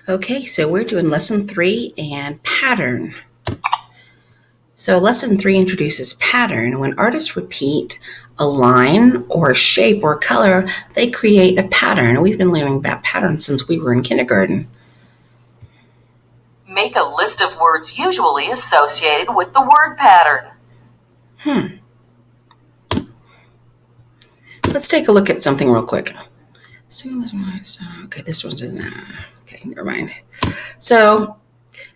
Okay, so we're doing lesson 3 and pattern. So lesson 3 introduces pattern. When artists repeat a line or a shape or a color, they create a pattern. And we've been learning about patterns since we were in kindergarten. Make a list of words usually associated with the word pattern. Let's take a look at something real quick. Okay, this one's okay, never mind. So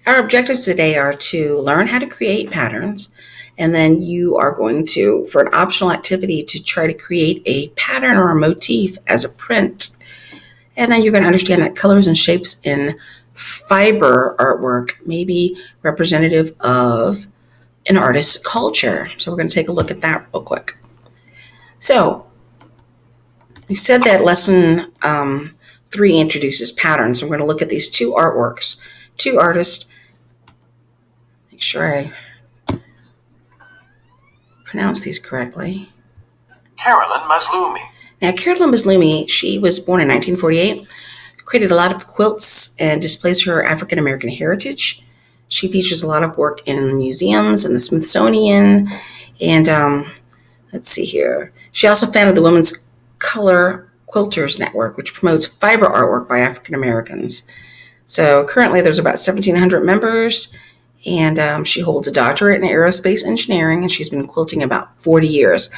our objectives today are to learn how to create patterns, and then you are going to, for an optional activity, to try to create a pattern or a motif as a print. And then you're going to understand that colors and shapes in fiber artwork may be representative of an artist's culture. So we're going to take a look at that real quick. So we said that lesson 3 introduces patterns. So we're going to look at these two artworks, two artists. Make sure I pronounce these correctly. Carolyn Mazlumi. Now, Carolyn Mazlumi, she was born in 1948, created a lot of quilts and displays her African American heritage. She features a lot of work in museums and the Smithsonian. And let's see here. She also founded the Women's Color Quilters Network, which promotes fiber artwork by African Americans. So currently there's about 1,700 members, and she holds a doctorate in aerospace engineering, and she's been quilting about 40 years.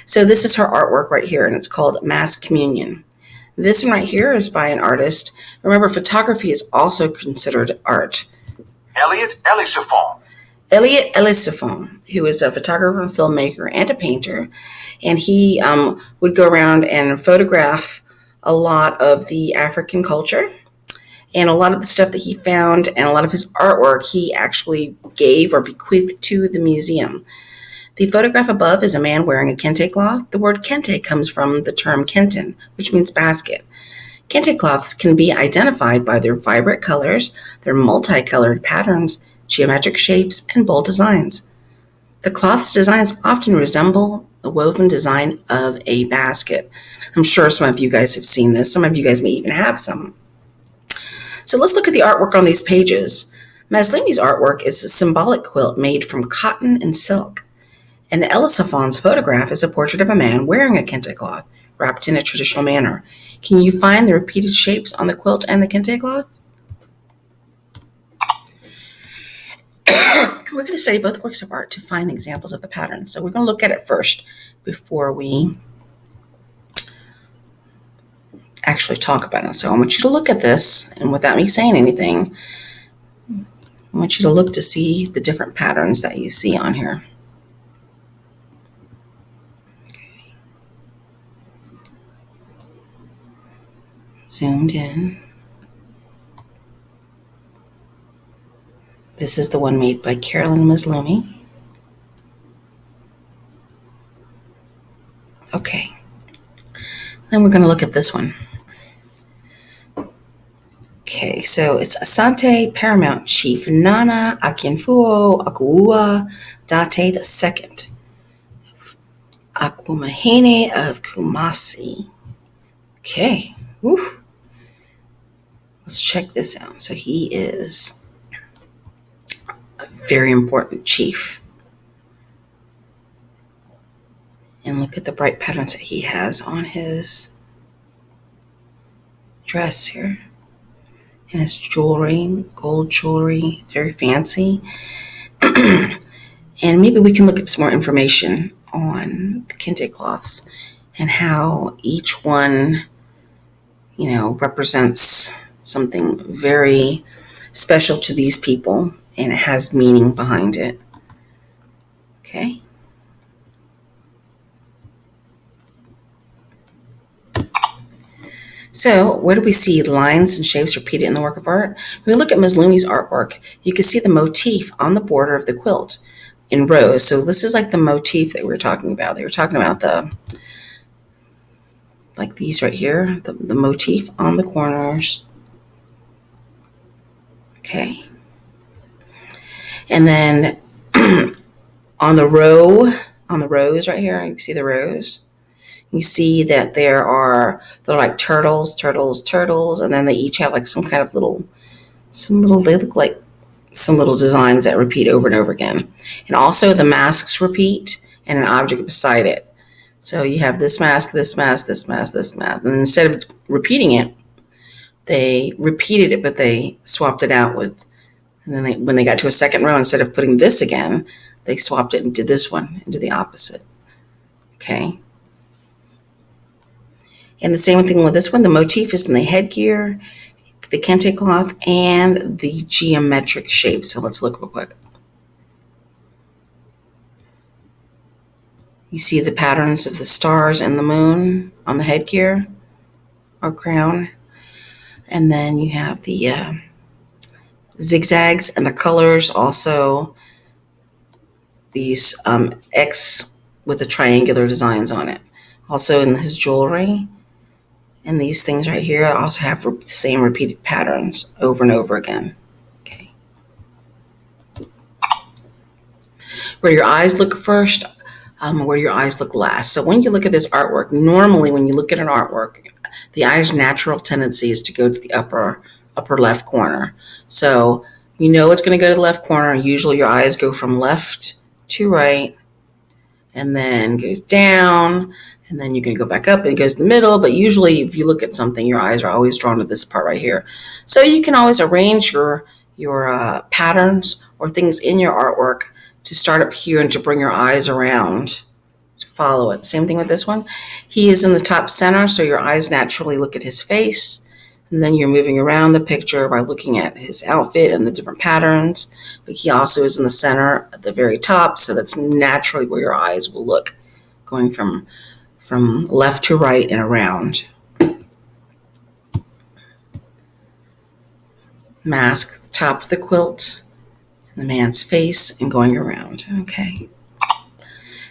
So this is her artwork right here, and it's called Mass Communion. This one right here is by an artist. Remember, photography is also considered art. Elliot Elisifon. Elliot Elisifon, who is a photographer, filmmaker, and a painter, and he would go around and photograph a lot of the African culture, and a lot of the stuff that he found and a lot of his artwork he actually gave or bequeathed to the museum. The photograph above is a man wearing a kente cloth. The word kente comes from the term kenten, which means basket. Kente cloths can be identified by their vibrant colors, their multicolored patterns, geometric shapes, and bold designs. The cloth's designs often resemble the woven design of a basket. I'm sure some of you guys have seen this. Some of you guys may even have some. So let's look at the artwork on these pages. Mazlumi's artwork is a symbolic quilt made from cotton and silk. And Elisifon's photograph is a portrait of a man wearing a kente cloth, wrapped in a traditional manner. Can you find the repeated shapes on the quilt and the kente cloth? We're going to study both works of art to find examples of the patterns. So we're going to look at it first before we actually talk about it. So I want you to look at this, and without me saying anything, I want you to look to see the different patterns that you see on here. Okay. Zoomed in. This is the one made by Carolyn Mazlumi. Okay. Then we're going to look at this one. Okay, so it's Asante Paramount Chief Nana Akinfuo Akuua Date II, Akwamahene of Kumasi. Okay, whew. Let's check this out. So he is a very important chief. And look at the bright patterns that he has on his dress here. And his jewelry, gold jewelry, it's very fancy. And maybe we can look up some more information on the kente cloths and how each one, represents something very special to these people, and it has meaning behind it. Okay. So where do we see lines and shapes repeated in the work of art? When we look at Mazlumi's artwork, you can see the motif on the border of the quilt in rows. So this is like the motif that we were talking about. They were talking about like these right here, the motif on the corners. Okay. And then on the rows right here, you can see the rows. You see that they're like turtles, and then they each have like some kind of little They look like some little designs that repeat over and over again. And also the masks repeat and an object beside it. So you have this mask, this mask, this mask, this mask. And instead of repeating it, they repeated it, but they swapped it out with, and then when they got to a second row, instead of putting this again, they swapped it and did this one and did the opposite. Okay. And the same thing with this one. The motif is in the headgear, the kente cloth, and the geometric shape. So let's look real quick. You see the patterns of the stars and the moon on the headgear or crown. And then you have the zigzags and the colors. Also, these X with the triangular designs on it. Also in his jewelry. And these things right here also have the same repeated patterns over and over again. Okay. Where your eyes look first, where your eyes look last. So when you look at this artwork, normally when you look at an artwork, the eye's natural tendency is to go to the upper left corner. So you know it's going to go to the left corner. Usually your eyes go from left to right and then goes down. And then you're going to go back up and it goes to the middle. But usually if you look at something, your eyes are always drawn to this part right here. So you can always arrange your patterns or things in your artwork to start up here and to bring your eyes around to follow it. Same thing with this one. He is in the top center, so your eyes naturally look at his face. And then you're moving around the picture by looking at his outfit and the different patterns. But he also is in the center at the very top, so that's naturally where your eyes will look, going from left to right and around. Mask the top of the quilt, the man's face, and going around. Okay.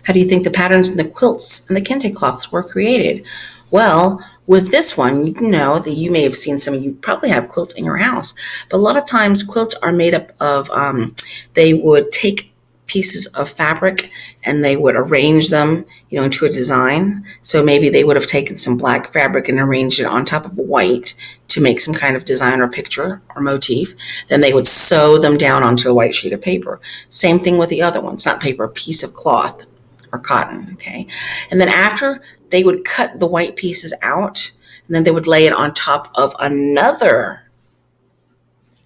How do you think the patterns in the quilts and the kente cloths were created? Well, with this one, you know that you may have seen some of you probably have quilts in your house, but a lot of times quilts are made up of, they would take pieces of fabric and they would arrange them, into a design. So maybe they would have taken some black fabric and arranged it on top of white to make some kind of design or picture or motif. Then they would sew them down onto a white sheet of paper. Same thing with the other ones, not paper, a piece of cloth or cotton, okay? And then after, they would cut the white pieces out, and then they would lay it on top of another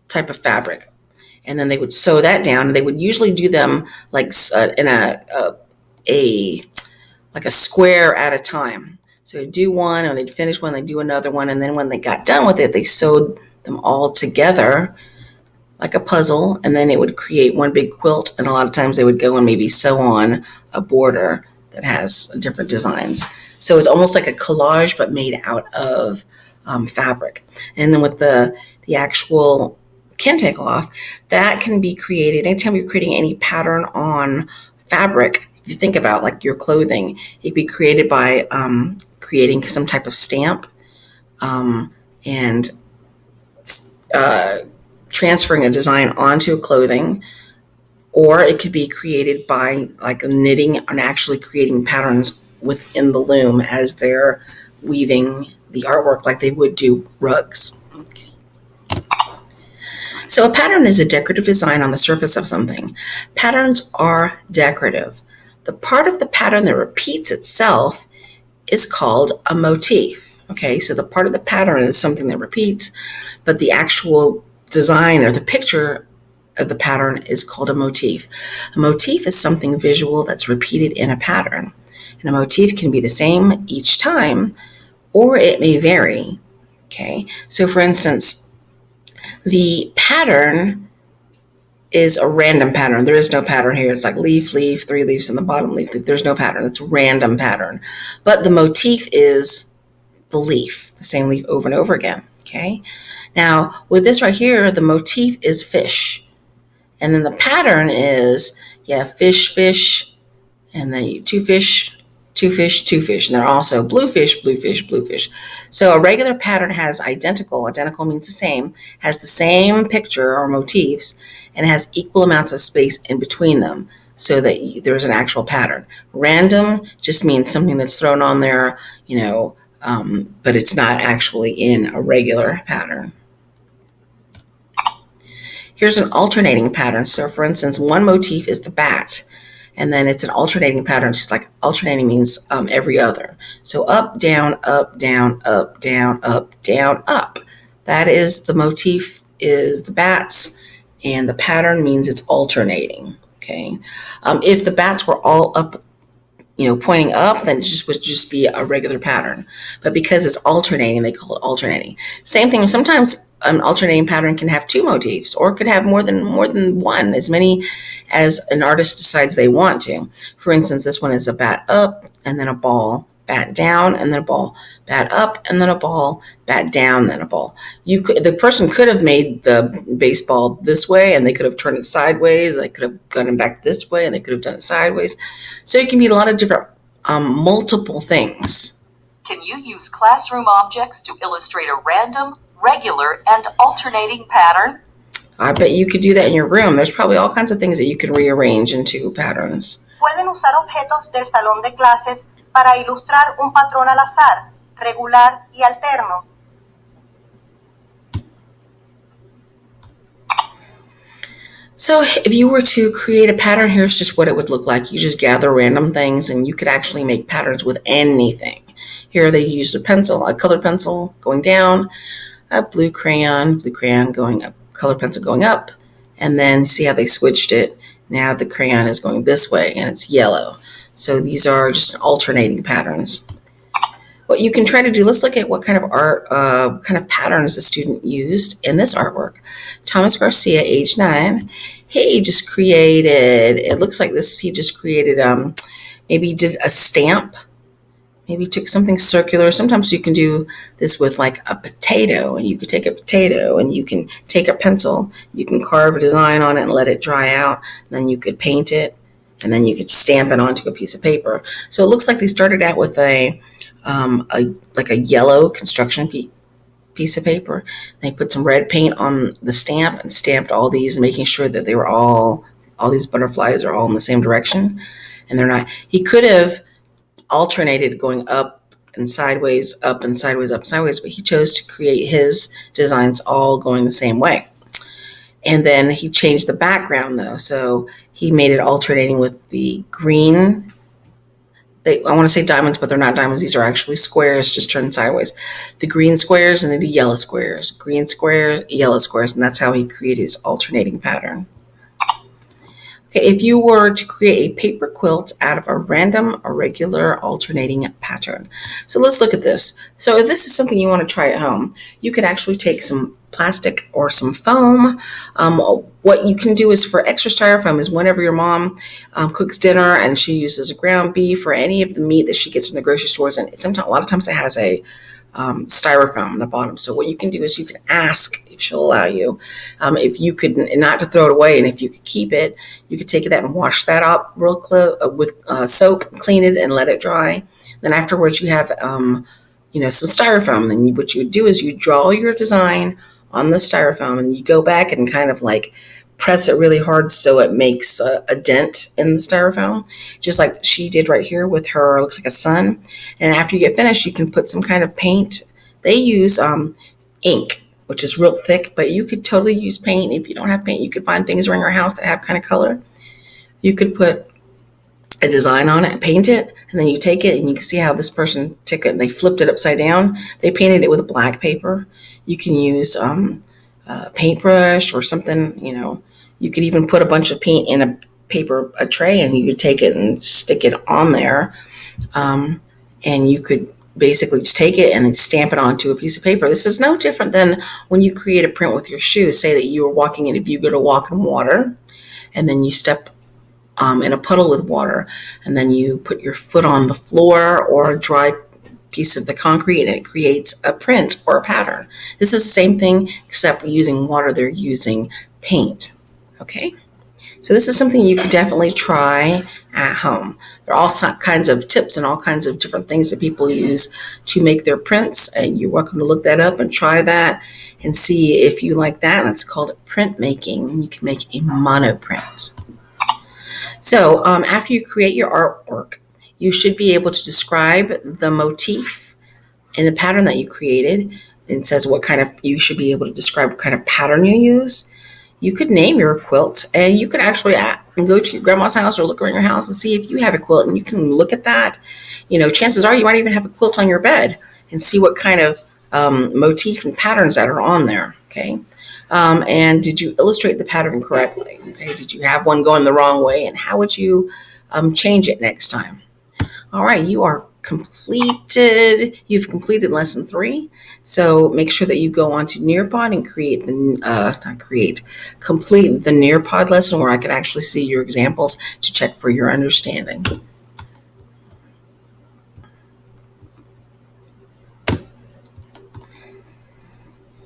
type of fabric. And then they would sew that down, and they would usually do them like in a square at a time. So they'd do one, and they'd finish one, they'd do another one, and then when they got done with it, they sewed them all together like a puzzle, and then it would create one big quilt. And a lot of times they would go and maybe sew on a border that has different designs. So it's almost like a collage, but made out of fabric. And then with the actual kente cloth, that can be created anytime you're creating any pattern on fabric. If you think about like your clothing, it can be created by creating some type of stamp and transferring a design onto clothing, or it could be created by like knitting and actually creating patterns within the loom as they're weaving the artwork like they would do rugs. Okay. So a pattern is a decorative design on the surface of something. Patterns are decorative. The part of the pattern that repeats itself is called a motif. Okay, so the part of the pattern is something that repeats, but the actual design or the picture of the pattern is called a motif. A motif is something visual that's repeated in a pattern. And a motif can be the same each time, or it may vary. Okay, so for instance, the pattern is a random pattern. There is no pattern here. It's like leaf, leaf, 3 leaves in the bottom, leaf, leaf. There's no pattern. It's a random pattern. But the motif is the leaf, the same leaf over and over again. Okay. Now, with this right here, the motif is fish. And then the pattern is, fish, fish, and then 2 fish, 2 fish, 2 fish. And they're also blue fish, blue fish, blue fish. So a regular pattern has identical means the same, has the same picture or motifs, and has equal amounts of space in between them so that there's an actual pattern. Random just means something that's thrown on there, but it's not actually in a regular pattern. Here's an alternating pattern. So for instance, one motif is the bat, and then it's an alternating pattern. It's just like alternating means every other. So up, down, up, down, up, down, up, down, up. That is the motif is the bats, and the pattern means it's alternating. Okay. If the bats were all up, pointing up, then it just would just be a regular pattern. But because it's alternating, they call it alternating. Same thing. Sometimes an alternating pattern can have two motifs, or it could have more than one, as many as an artist decides they want to. For instance, this one is a bat up and then a ball, bat down and then a ball, bat up and then a ball, bat down, then a ball. The person could have made the baseball this way, and they could have turned it sideways. They could have gone it back this way, and they could have done it sideways. So it can be a lot of different multiple things. Can you use classroom objects to illustrate a random, regular, and alternating pattern? I bet you could do that in your room. There's probably all kinds of things that you can rearrange into patterns. Pueden usar objetos del salón de clases para ilustrar un patrón al azar, regular y alterno. So if you were to create a pattern, here's just what it would look like. You just gather random things, and you could actually make patterns with anything. Here they used a pencil, a colored pencil going down, a blue crayon going up, colored pencil going up, and then see how they switched it. Now the crayon is going this way, and it's yellow. So these are just alternating patterns. What you can try to do, let's look at what kind of art, kind of patterns the student used in this artwork. Thomas Garcia, age 9, he just created, it looks like this, he just created, maybe did a stamp, maybe took something circular. Sometimes you can do this with like a potato, and you could take a potato and you can take a pencil, you can carve a design on it and let it dry out, then you could paint it, and then you could stamp it onto a piece of paper. So it looks like they started out with a yellow construction piece of paper. They put some red paint on the stamp and stamped all these, making sure that they were all these butterflies are all in the same direction, and they're not. He could have alternated going up and sideways, up and sideways, up and sideways, but he chose to create his designs all going the same way. And then he changed the background though. So he made it alternating with the green. I want to say diamonds, but they're not diamonds. These are actually squares just turned sideways. The green squares and then the yellow squares. Green squares, yellow squares, and that's how he created his alternating pattern. Okay, if you were to create a paper quilt out of a random, irregular, alternating pattern. So let's look at this. So if this is something you want to try at home, you could actually take some plastic or some foam. What you can do is for extra styrofoam is whenever your mom cooks dinner and she uses a ground beef or any of the meat that she gets in the grocery stores, and sometimes a lot of times it has a styrofoam on the bottom. So what you can do is you can ask if she'll allow you, if you could, not to throw it away, and if you could keep it, you could take that and wash that up real close with soap, clean it and let it dry. Then afterwards you have some styrofoam. Then what you would do is you draw your design on the styrofoam, and you go back and kind of like press it really hard so it makes a dent in the styrofoam, just like she did right here with her, looks like a sun. And after you get finished, you can put some kind of paint. They use ink, which is real thick, but you could totally use paint. If you don't have paint, you could find things around your house that have kind of color. You could put a design on it and paint it, and then you take it and you can see how this person took it and they flipped it upside down. They painted it with black paper. You can use paintbrush or something, you could even put a bunch of paint in a tray, and you could take it and stick it on there. And you could basically just take it and then stamp it onto a piece of paper. This is no different than when you create a print with your shoes. Say that you were walking in, if you go to walk in water and then you step in a puddle with water, and then you put your foot on the floor or a dry piece of the concrete, and it creates a print or a pattern. This is the same thing, except using water, they're using paint. Okay, so this is something you can definitely try at home. There are all kinds of tips and all kinds of different things that people use to make their prints, and you're welcome to look that up and try that and see if you like that. That's called printmaking. You can make a monoprint. So after you create your artwork, you should be able to describe the motif in the pattern that you created. It says you should be able to describe what kind of pattern you use. you could name your quilt, and you could actually go to your grandma's house or look around your house and see if you have a quilt, and you can look at that. Chances are you might even have a quilt on your bed and see what kind of motif and patterns that are on there. Okay. And did you illustrate the pattern correctly? Okay. Did you have one going the wrong way, and how would you change it next time? All right. You've completed lesson 3. So make sure that you go on to Nearpod and complete the Nearpod lesson where I can actually see your examples to check for your understanding.